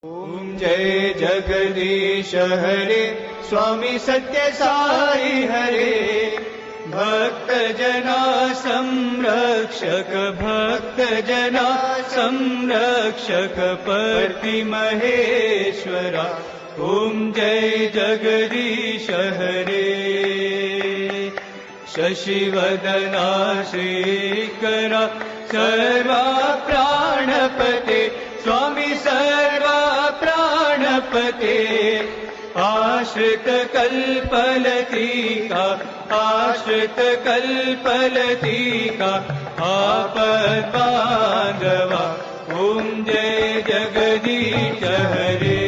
ओम जय जगदीश हरे स्वामी सत्य साई हरे। भक्त जना संरक्षक भक्त जना संरक्षक पति महेश्वरा। ओम जय जगदीश हरे। शशिवदना श्रीकरा सर्वा प्राणपते स्वामी सर्वा प्राणपते। आश्रित कल्पलतिका आश्रित कल्पलतिका आपद् बान्धवा। ओम जय जगदीश हरे।